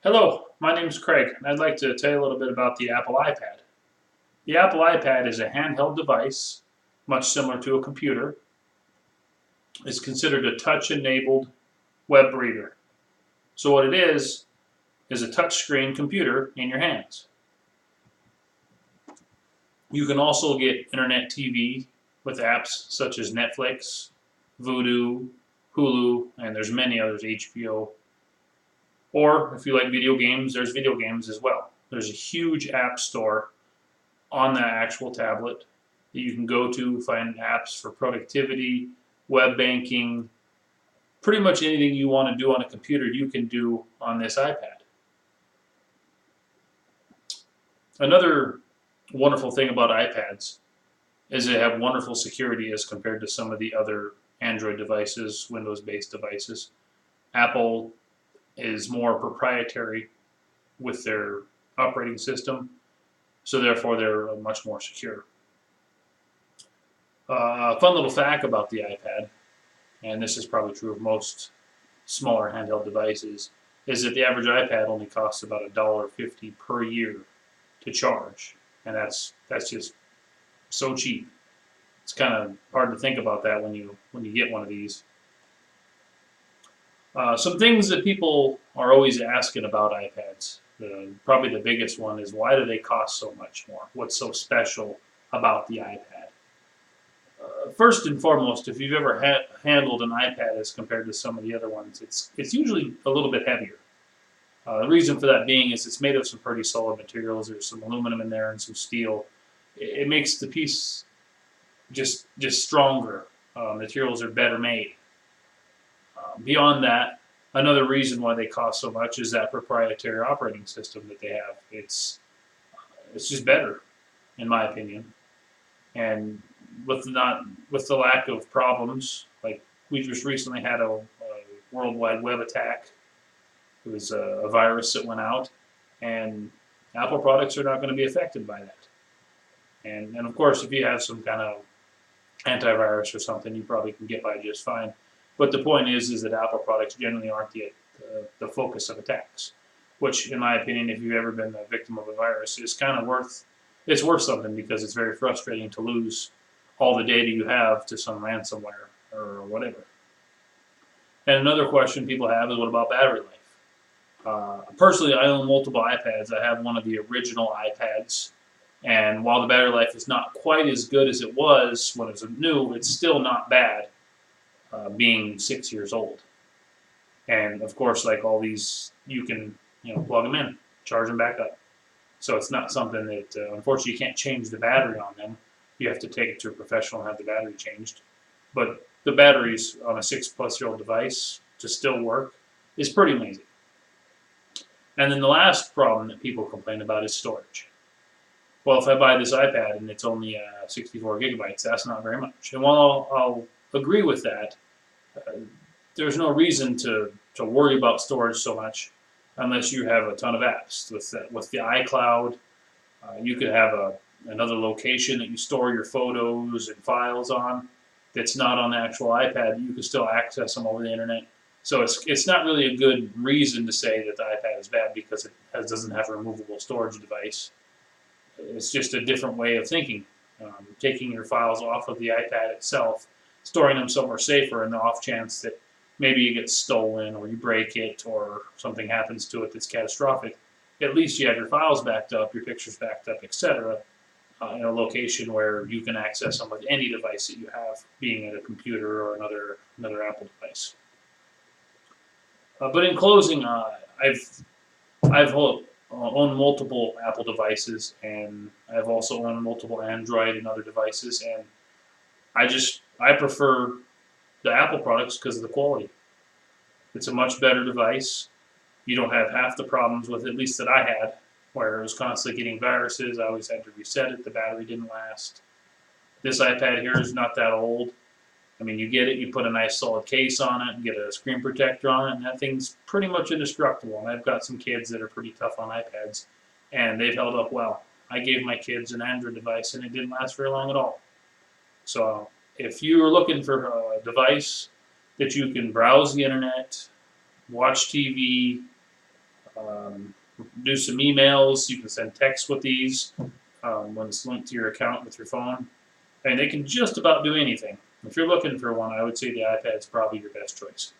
Hello, my name is Craig, and I'd like to tell you a little bit about the Apple iPad. The Apple iPad is a handheld device, much similar to a computer. It's considered a touch-enabled web reader. So what it is a touchscreen computer in your hands. You can also get internet TV with apps such as Netflix, Vudu, Hulu, and there's many others, HBO. Or if you like video games, there's video games as well. There's a huge app store on that actual tablet that you can go to, find apps for productivity, web banking, pretty much anything you want to do on a computer you can do on this iPad. Another wonderful thing about iPads is they have wonderful security as compared to some of the other Android devices, Windows-based devices. Apple is more proprietary with their operating system, so therefore they're much more secure. A fun little fact about the iPad, and this is probably true of most smaller handheld devices, is that the average iPad only costs about $1.50 per year to charge, and that's just so cheap. It's kind of hard to think about that when you get one of these. Some things that people are always asking about iPads. Probably the biggest one is, why do they cost so much more? What's so special about the iPad? First and foremost, if you've ever handled an iPad as compared to some of the other ones, it's usually a little bit heavier. The reason for that being is it's made of some pretty solid materials. There's some aluminum in there and some steel. It makes the piece just stronger. Materials are better made. Beyond that, another reason why they cost so much is that proprietary operating system that they have. It's just better, in my opinion. And with the lack of problems, like we just recently had a worldwide web attack. It was a virus that went out, and Apple products are not going to be affected by that. And of course, if you have some kind of antivirus or something, you probably can get by just fine. But the point is that Apple products generally aren't the focus of attacks, which, in my opinion, if you've ever been a victim of a virus, is kind of worth something, because it's very frustrating to lose all the data you have to some ransomware or whatever. And another question people have is, what about battery life? Personally, I own multiple iPads. I have one of the original iPads, and while the battery life is not quite as good as it was when it was new, it's still not bad, being 6 years old. And of course, like all these, you can plug them in, charge them back up. So it's not something that, unfortunately, you can't change the battery on them. You have to take it to a professional and have the battery changed. But the batteries on a 6-plus-year-old device to still work is pretty amazing. And then the last problem that people complain about is storage. Well, if I buy this iPad and it's only 64 gigabytes, that's not very much. And while I'll agree with that, there's no reason to worry about storage so much unless you have a ton of apps. With the iCloud, you could have another location that you store your photos and files on that's not on the actual iPad. You can still access them over the internet. So it's not really a good reason to say that the iPad is bad because it doesn't have a removable storage device. It's just a different way of thinking. Taking your files off of the iPad itself, storing them somewhere safer in the off chance that maybe it gets stolen or you break it or something happens to it that's catastrophic. At least you have your files backed up, your pictures backed up, etc., in a location where you can access them with any device that you have, being it a computer or another Apple device. But in closing, I've owned multiple Apple devices, and I've also owned multiple Android and other devices, and I prefer the Apple products because of the quality. It's a much better device. You don't have half the problems with it, at least that I had, where it was constantly getting viruses. I always had to reset it. The battery didn't last. This iPad here is not that old. I mean, you get it, you put a nice solid case on it, and get a screen protector on it, and that thing's pretty much indestructible. And I've got some kids that are pretty tough on iPads, and they've held up well. I gave my kids an Android device, and it didn't last very long at all. So if you're looking for a device that you can browse the internet, watch TV, Do some emails. You can send texts with these when it's linked to your account with your phone. And they can just about do anything. If you're looking for one, I would say the iPad's probably your best choice.